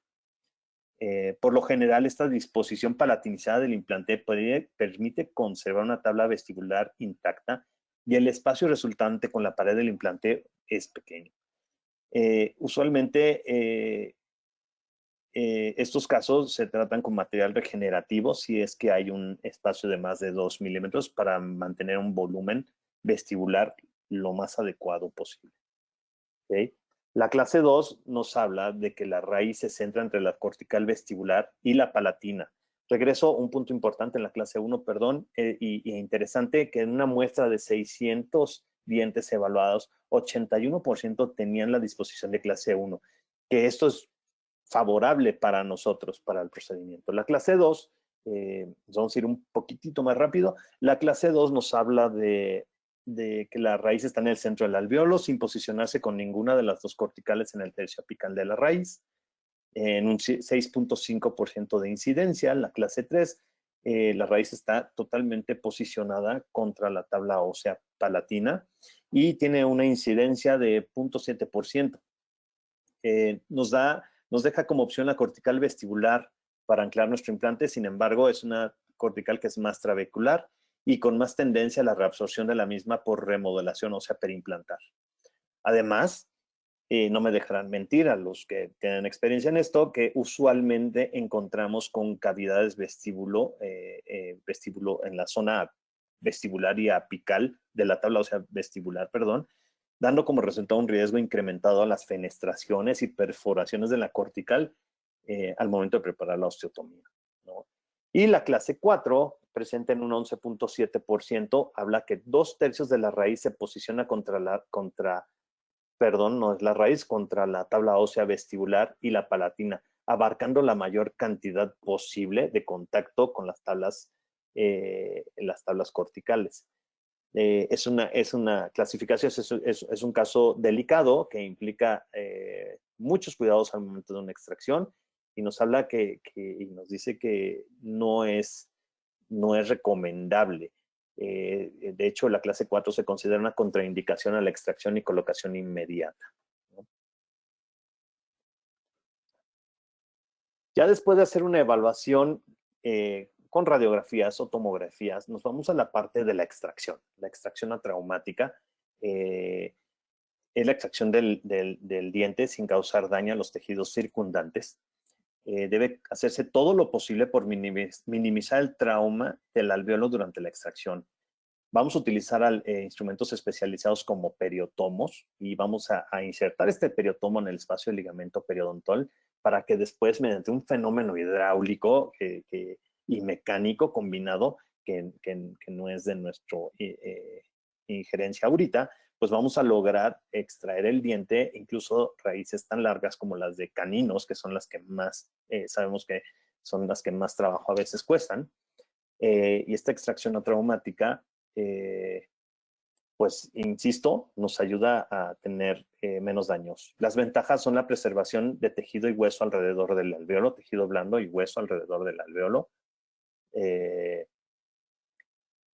Por lo general, esta disposición palatinizada del implante permite conservar una tabla vestibular intacta y el espacio resultante con la pared del implante es pequeño. Usualmente estos casos se tratan con material regenerativo si es que hay un espacio de más de 2 milímetros para mantener un volumen vestibular lo más adecuado posible. ¿Okay? La clase 2 nos habla de que la raíz se centra entre la cortical vestibular y la palatina. Regreso a un punto importante en la clase 1, perdón, y interesante que en una muestra de 600 dientes evaluados, 81% tenían la disposición de clase 1, que esto es favorable para nosotros, para el procedimiento. La clase 2, vamos a ir un poquitito más rápido, la clase 2 nos habla de que la raíz está en el centro del alveolo sin posicionarse con ninguna de las dos corticales en el tercio apical de la raíz, en un 6.5% de incidencia. La clase 3, la raíz está totalmente posicionada contra la tabla ósea palatina y tiene una incidencia de 0.7%. Nos deja como opción la cortical vestibular para anclar nuestro implante, sin embargo, es una cortical que es más trabecular y con más tendencia a la reabsorción de la misma por remodelación ósea perimplantar. Además, no me dejarán mentir a los que tienen experiencia en esto, que usualmente encontramos con cavidades vestíbulo en la zona vestibular y apical de la tabla ósea vestibular, perdón, dando como resultado un riesgo incrementado a las fenestraciones y perforaciones de la cortical al momento de preparar la osteotomía, ¿no? Y la clase 4, presente en un 11.7%, habla que 2/3 de la raíz se posiciona contra la tabla ósea vestibular y la palatina, abarcando la mayor cantidad posible de contacto con las tablas corticales. Es una clasificación, es un caso delicado que implica muchos cuidados al momento de una extracción y nos habla y nos dice que no es recomendable. De hecho, la clase 4 se considera una contraindicación a la extracción y colocación inmediata, ¿no? Ya después de hacer una evaluación con radiografías o tomografías, nos vamos a la parte de la extracción atraumática. Es la extracción del diente sin causar daño a los tejidos circundantes. Debe hacerse todo lo posible por minimizar el trauma del alveolo durante la extracción. Vamos a utilizar instrumentos especializados como periotomos y vamos a insertar este periotomo en el espacio del ligamento periodontal para que después, mediante un fenómeno hidráulico y mecánico combinado, que no es de nuestra injerencia ahorita, pues vamos a lograr extraer el diente, incluso raíces tan largas como las de caninos, que son las que más, sabemos que son las que más trabajo a veces cuestan. Y esta extracción no traumática, pues, insisto, nos ayuda a tener menos daños. Las ventajas son la preservación de tejido y hueso alrededor del alveolo, tejido blando y hueso alrededor del alveolo.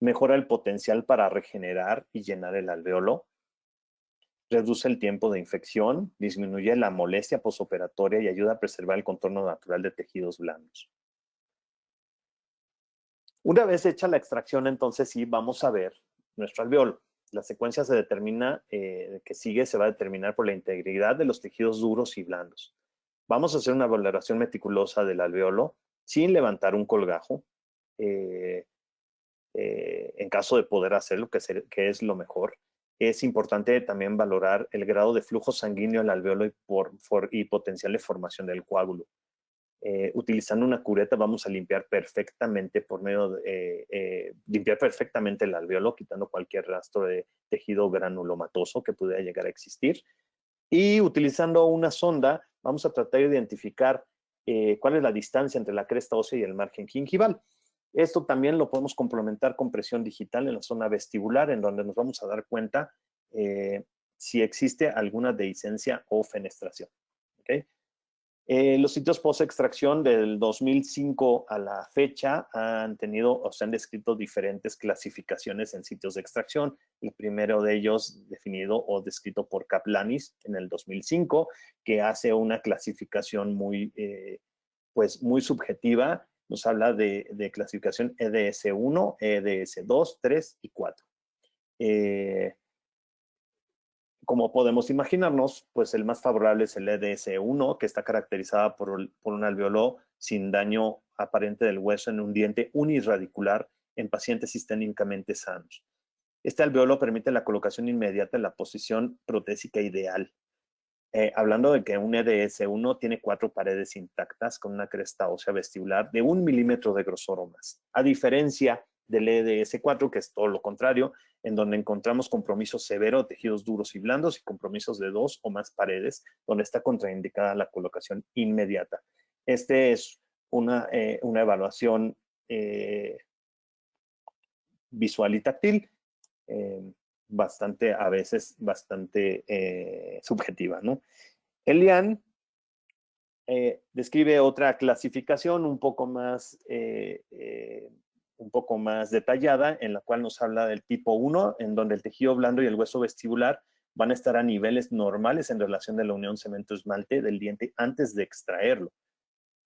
Mejora el potencial para regenerar y llenar el alveolo. Reduce el tiempo de infección, disminuye la molestia posoperatoria y ayuda a preservar el contorno natural de tejidos blandos. Una vez hecha la extracción, entonces sí vamos a ver nuestro alveolo. La secuencia se determina, que sigue se va a determinar por la integridad de los tejidos duros y blandos. Vamos a hacer una valoración meticulosa del alveolo sin levantar un colgajo. En caso de poder hacerlo, que es lo mejor. Es importante también valorar el grado de flujo sanguíneo al alveolo y potencial de formación del coágulo. Utilizando una cureta vamos a limpiar perfectamente limpiar perfectamente el alveolo, quitando cualquier rastro de tejido granulomatoso que pudiera llegar a existir. Y utilizando una sonda vamos a tratar de identificar cuál es la distancia entre la cresta ósea y el margen gingival. Esto también lo podemos complementar con presión digital en la zona vestibular, en donde nos vamos a dar cuenta si existe alguna dehiscencia o fenestración. ¿Okay? Los sitios post-extracción del 2005 a la fecha han tenido o se han descrito diferentes clasificaciones en sitios de extracción. El primero de ellos definido o descrito por Kaplanis en el 2005, que hace una clasificación muy subjetiva. Nos habla de clasificación EDS1, EDS2, 3 y 4. Como podemos imaginarnos, pues el más favorable es el EDS1, que está caracterizada por un alveolo sin daño aparente del hueso en un diente uniradicular en pacientes sistémicamente sanos. Este alveolo permite la colocación inmediata en la posición protésica ideal. Hablando de que un EDS1 tiene 4 paredes intactas con una cresta ósea vestibular de 1 milímetro de grosor o más, a diferencia del EDS4, que es todo lo contrario, en donde encontramos compromiso severo de tejidos duros y blandos y compromisos de 2 o más paredes, donde está contraindicada la colocación inmediata. Este es una evaluación visual y táctil, a veces bastante subjetiva, ¿no? Elian describe otra clasificación un poco más detallada, en la cual nos habla del tipo 1, en donde el tejido blando y el hueso vestibular van a estar a niveles normales en relación de la unión cemento-esmalte del diente antes de extraerlo.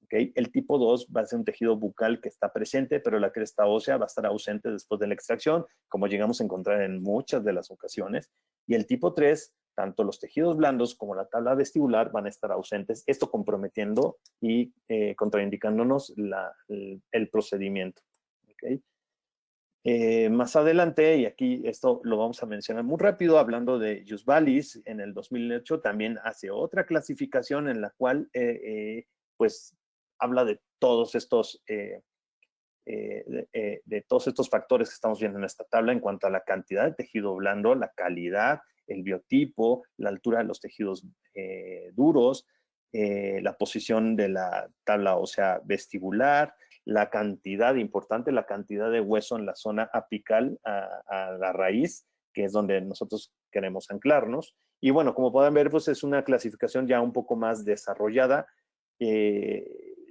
¿Okay? El tipo 2 va a ser un tejido bucal que está presente, pero la cresta ósea va a estar ausente después de la extracción, como llegamos a encontrar en muchas de las ocasiones. Y el tipo 3, tanto los tejidos blandos como la tabla vestibular van a estar ausentes, esto comprometiendo y contraindicándonos el procedimiento. ¿Okay? Más adelante, y aquí esto lo vamos a mencionar muy rápido, hablando de Yusvalis, en el 2008 también hace otra clasificación en la cual pues habla de todos estos factores que estamos viendo en esta tabla en cuanto a la cantidad de tejido blando, la calidad, el biotipo, la altura de los tejidos duros, la posición de la tabla ósea vestibular, la cantidad de hueso en la zona apical a la raíz, que es donde nosotros queremos anclarnos. Y bueno, como pueden ver, pues es una clasificación ya un poco más desarrollada.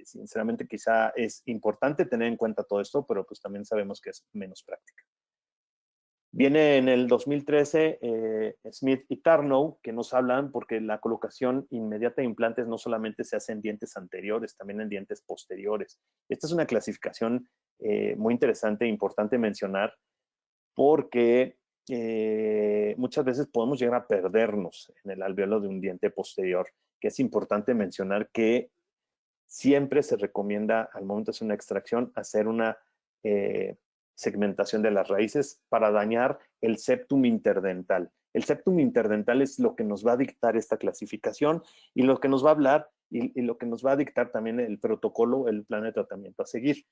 Sinceramente, quizá es importante tener en cuenta todo esto, pero pues también sabemos que es menos práctica. Viene en el 2013 Smith y Tarnow, que nos hablan porque la colocación inmediata de implantes no solamente se hace en dientes anteriores, también en dientes posteriores. Esta es una clasificación muy interesante e importante mencionar porque muchas veces podemos llegar a perdernos en el alveolo de un diente posterior, que es importante mencionar que siempre se recomienda al momento de hacer una extracción hacer una segmentación de las raíces para dañar el septum interdental. El septum interdental es lo que nos va a dictar esta clasificación y lo que nos va a hablar y lo que nos va a dictar también el protocolo, el plan de tratamiento a seguir.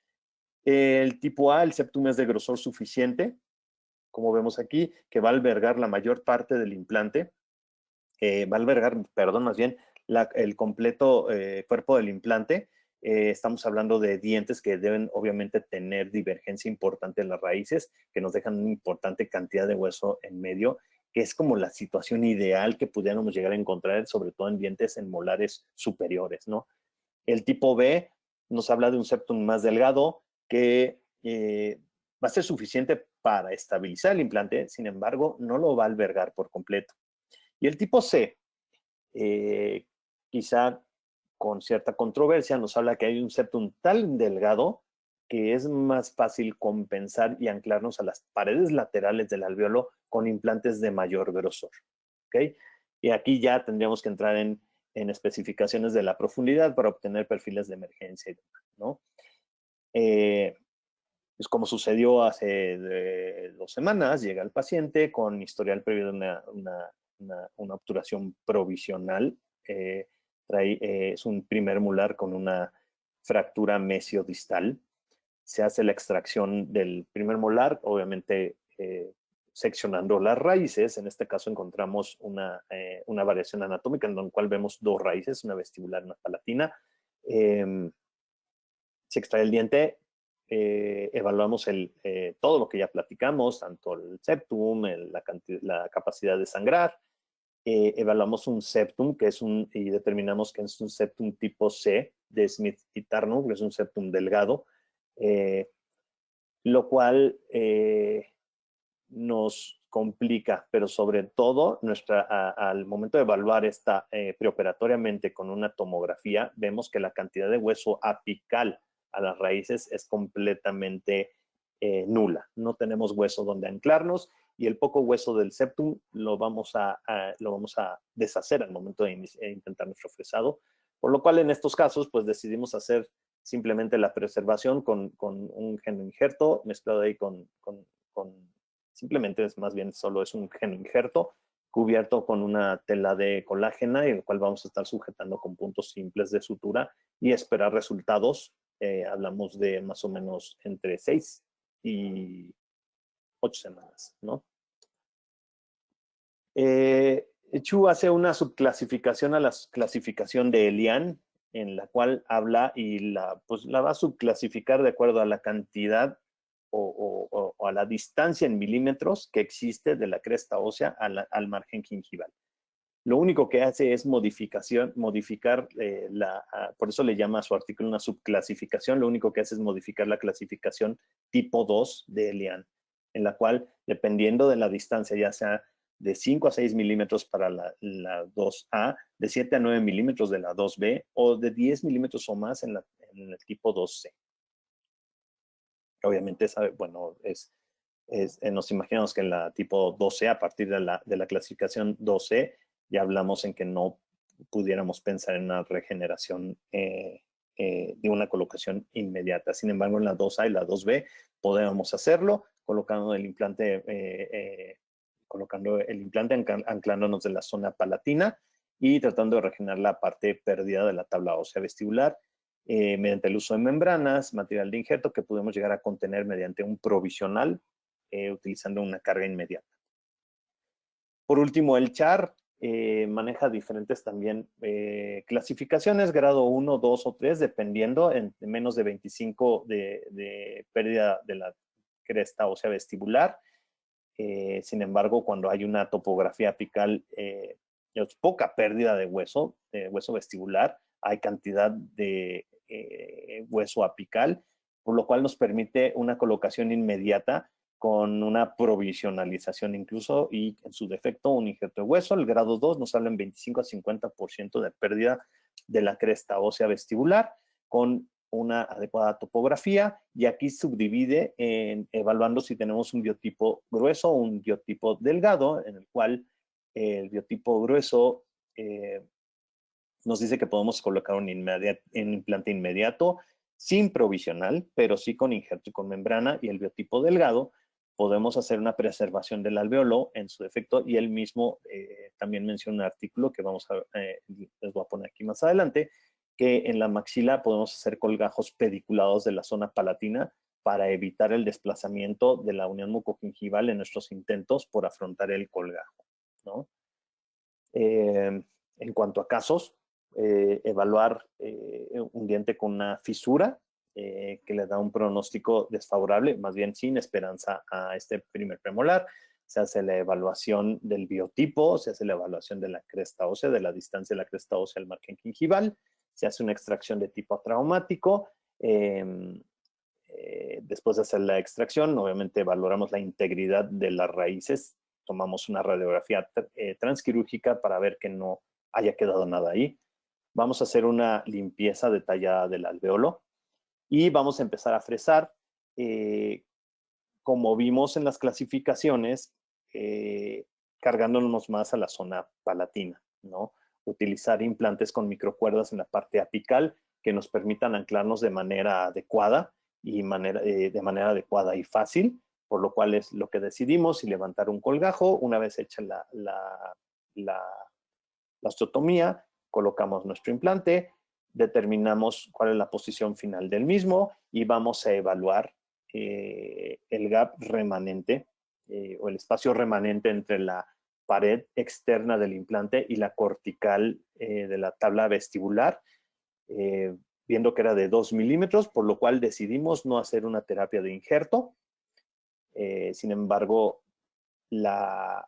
El tipo A, el septum es de grosor suficiente, como vemos aquí, que va a albergar la mayor parte del implante, va a albergar, perdón, más bien, el completo cuerpo del implante. Estamos hablando de dientes que deben obviamente tener divergencia importante en las raíces, que nos dejan una importante cantidad de hueso en medio, que es como la situación ideal que pudiéramos llegar a encontrar, sobre todo en dientes en molares superiores, ¿no? El tipo B nos habla de un septum más delgado que va a ser suficiente para estabilizar el implante, sin embargo, no lo va a albergar por completo. Y el tipo C, quizá con cierta controversia, nos habla que hay un septum tan delgado que es más fácil compensar y anclarnos a las paredes laterales del alveolo con implantes de mayor grosor. ¿Okay? Y aquí ya tendríamos que entrar en especificaciones de la profundidad para obtener perfiles de emergencia, ¿no? Pues como sucedió hace 2 semanas, llega el paciente con historial previo de una obturación provisional. Es un primer molar con una fractura mesiodistal. Se hace la extracción del primer molar, obviamente seccionando las raíces. En este caso encontramos una variación anatómica en la cual vemos 2 raíces, una vestibular y una palatina. Se extrae el diente, evaluamos todo lo que ya platicamos, tanto el septum, la capacidad de sangrar, evaluamos un septum y determinamos que es un septum tipo C de Smith y Tarnow, que es un septum delgado, lo cual nos complica, pero sobre todo al momento de evaluar esta preoperatoriamente con una tomografía, vemos que la cantidad de hueso apical a las raíces es completamente nula. No tenemos hueso donde anclarnos y el poco hueso del septum lo vamos a deshacer al momento de intentar nuestro fresado, por lo cual en estos casos pues decidimos hacer simplemente la preservación con un genoinjerto mezclado ahí simplemente más bien solo es un genoinjerto cubierto con una tela de colágena y el cual vamos a estar sujetando con puntos simples de sutura y esperar resultados. Hablamos de más o menos entre 6 y 8 semanas, ¿no? Chu hace una subclasificación a la clasificación de Elian, en la cual habla y pues la va a subclasificar de acuerdo a la cantidad o a la distancia en milímetros que existe de la cresta ósea al margen gingival. Lo único que hace es modificar, por eso le llama a su artículo una subclasificación, lo único que hace es modificar la clasificación tipo 2 de Elian, en la cual, dependiendo de la distancia, ya sea de 5 a 6 milímetros para la 2A, de 7 a 9 milímetros de la 2B o de 10 milímetros o más en el tipo 2C. Obviamente, bueno, nos imaginamos que en la tipo 2C, a partir de la clasificación 2C, ya hablamos en que no pudiéramos pensar en una regeneración de una colocación inmediata. Sin embargo, en la 2A y la 2B podemos hacerlo colocando el implante anclándonos de la zona palatina y tratando de regenerar la parte perdida de la tabla ósea vestibular mediante el uso de membranas, material de injerto que podemos llegar a contener mediante un provisional utilizando una carga inmediata. Por último, el CHAR maneja diferentes también clasificaciones, grado 1, 2 o 3, dependiendo en menos de 25 de pérdida de la cresta ósea vestibular. Sin embargo, cuando hay una topografía apical, poca pérdida de hueso vestibular, hay cantidad de hueso apical, por lo cual nos permite una colocación inmediata con una provisionalización incluso y en su defecto un injerto de hueso. El grado 2 nos habla en 25 a 50% de pérdida de la cresta ósea vestibular con una adecuada topografía y aquí subdivide evaluando si tenemos un biotipo grueso o un biotipo delgado, en el cual el biotipo grueso nos dice que podemos colocar un implante inmediato sin provisional, pero sí con injerto y con membrana y el biotipo delgado, podemos hacer una preservación del alveolo en su defecto, y él mismo también menciona un artículo que les voy a poner aquí más adelante, que en la maxila podemos hacer colgajos pediculados de la zona palatina para evitar el desplazamiento de la unión mucogingival en nuestros intentos por afrontar el colgajo, ¿no? En cuanto a casos, evaluar un diente con una fisura que le da un pronóstico desfavorable, más bien sin esperanza a este primer premolar. Se hace la evaluación del biotipo, se hace la evaluación de la cresta ósea, de la distancia de la cresta ósea al margen gingival, se hace una extracción de tipo traumático. Después de hacer la extracción, obviamente valoramos la integridad de las raíces, tomamos una radiografía transquirúrgica para ver que no haya quedado nada ahí. Vamos a hacer una limpieza detallada del alveolo y vamos a empezar a fresar. Como vimos en las clasificaciones, cargándonos más a la zona palatina, ¿no? Utilizar implantes con microcuerdas en la parte apical que nos permitan anclarnos de manera adecuada y de manera adecuada y fácil, por lo cual es lo que decidimos, y levantar un colgajo. Una vez hecha la osteotomía, colocamos nuestro implante, determinamos cuál es la posición final del mismo y vamos a evaluar el gap remanente o el espacio remanente entre la pared externa del implante y la cortical de la tabla vestibular, viendo que era de 2 milímetros, por lo cual decidimos no hacer una terapia de injerto. Sin embargo, la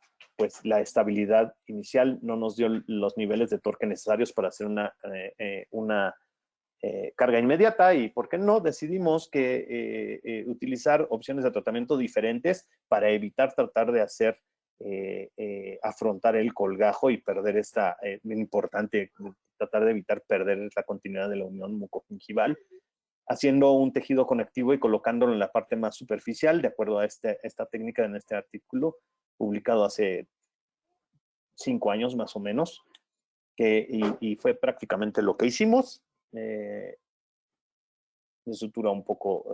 estabilidad inicial no nos dio los niveles de torque necesarios para hacer una carga inmediata, y ¿por qué no? Decidimos que utilizar opciones de tratamiento diferentes para evitar tratar de hacer afrontar el colgajo y perder bien importante, tratar de evitar perder la continuidad de la unión mucogingival, haciendo un tejido conectivo y colocándolo en la parte más superficial, de acuerdo a esta técnica en este artículo, publicado hace 5 años más o menos, y fue prácticamente lo que hicimos. De sutura un poco,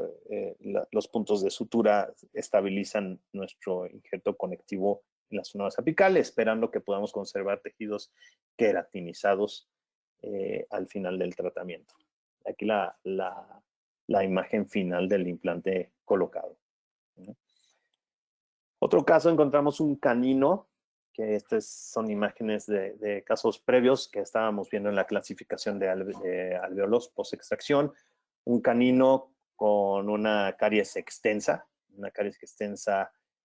los puntos de sutura estabilizan nuestro injerto conectivo en las zonas apicales, esperando que podamos conservar tejidos queratinizados al final del tratamiento. Aquí la imagen final del implante colocado, ¿no? Otro caso, encontramos un canino, que estas son imágenes de casos previos que estábamos viendo en la clasificación de alveolos post-extracción. Un canino con una caries extensa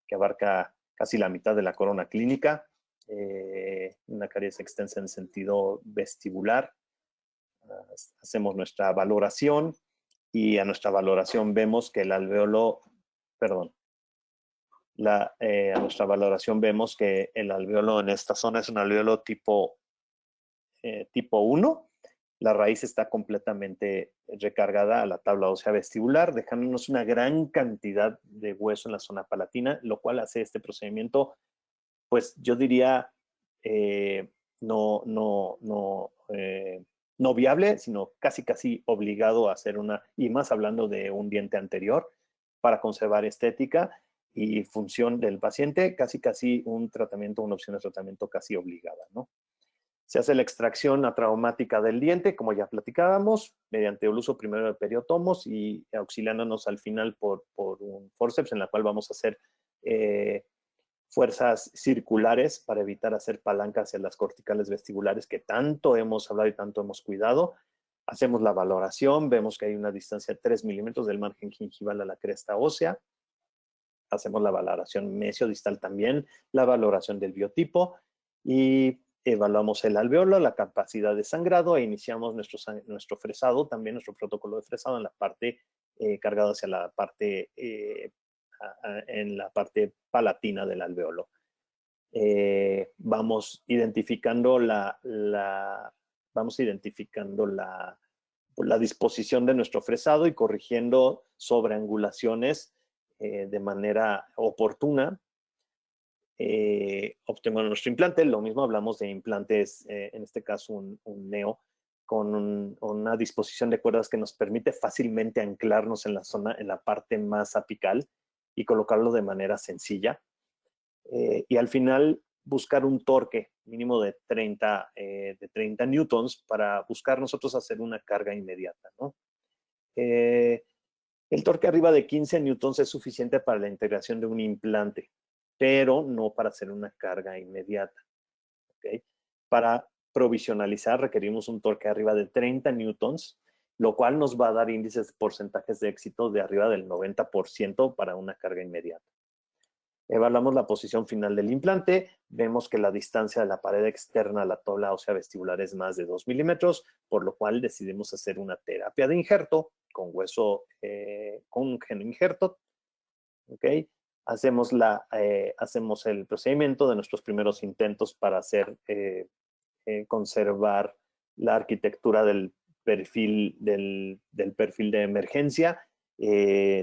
que abarca casi la mitad de la corona clínica, una caries extensa en sentido vestibular. Hacemos nuestra valoración y a nuestra valoración vemos que el alveolo, perdón, a nuestra valoración vemos que el alveolo en esta zona es un alveolo tipo 1. La raíz está completamente recargada a la tabla ósea vestibular, dejándonos una gran cantidad de hueso en la zona palatina, lo cual hace este procedimiento, pues yo diría, no viable, sino casi obligado a hacer y más hablando de un diente anterior, para conservar estética y función del paciente, casi una opción de tratamiento casi obligada, ¿no? Se hace la extracción atraumática del diente, como ya platicábamos, mediante el uso primero de periotomos y auxiliándonos al final por un forceps, en la cual vamos a hacer fuerzas circulares para evitar hacer palanca hacia las corticales vestibulares que tanto hemos hablado y tanto hemos cuidado. Hacemos la valoración, vemos que hay una distancia de 3 milímetros del margen gingival a la cresta ósea. Hacemos la valoración mesiodistal también, la valoración del biotipo y evaluamos el alveolo, la capacidad de sangrado, e iniciamos nuestro fresado, también nuestro protocolo de fresado en la parte cargado hacia la parte en la parte palatina del alveolo. Vamos identificando la disposición de nuestro fresado y corrigiendo sobreangulaciones de manera oportuna. Obtenemos nuestro implante. Lo mismo hablamos de implantes, en este caso un neo, con una disposición de cuerdas que nos permite fácilmente anclarnos en la zona, en la parte más apical y colocarlo de manera sencilla. Y al final buscar un torque mínimo de 30 newtons para buscar nosotros hacer una carga inmediata, ¿no? El torque arriba de 15 newtons es suficiente para la integración de un implante, pero no para hacer una carga inmediata. ¿Okay? Para provisionalizar requerimos un torque arriba de 30 newtons, lo cual nos va a dar índices de porcentajes de éxito de arriba del 90% para una carga inmediata. Evaluamos la posición final del implante, vemos que la distancia de la pared externa a la tóla ósea vestibular es más de 2 milímetros, por lo cual decidimos hacer una terapia de injerto con hueso, con genoinjerto. ¿Okay? Hacemos el procedimiento de nuestros primeros intentos para conservar la arquitectura del perfil de emergencia,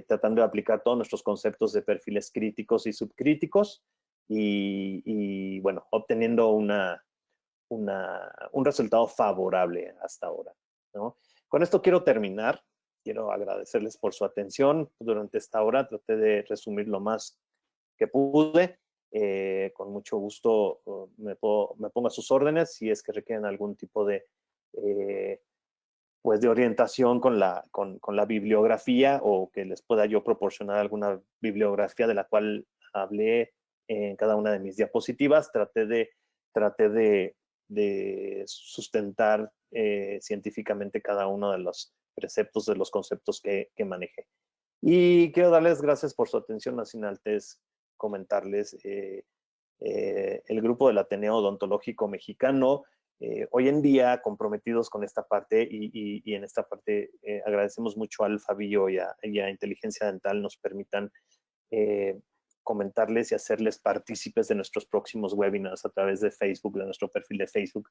tratando de aplicar todos nuestros conceptos de perfiles críticos y subcríticos y bueno, obteniendo un resultado favorable hasta ahora, ¿no? Con esto quiero terminar. Quiero agradecerles por su atención durante esta hora. Traté de resumir lo más que pude. Con mucho gusto me pongo a sus órdenes si es que requieren algún tipo de, pues de orientación con la bibliografía o que les pueda yo proporcionar alguna bibliografía de la cual hablé en cada una de mis diapositivas. Traté de sustentar científicamente cada uno de los preceptos, de los conceptos que manejé. Y quiero darles gracias por su atención, no sin antes comentarles el grupo del Ateneo Odontológico Mexicano, hoy en día comprometidos con esta parte y en esta parte agradecemos mucho al Fabillo y a Inteligencia Dental nos permitan comentarles y hacerles partícipes de nuestros próximos webinars a través de Facebook, de nuestro perfil de Facebook.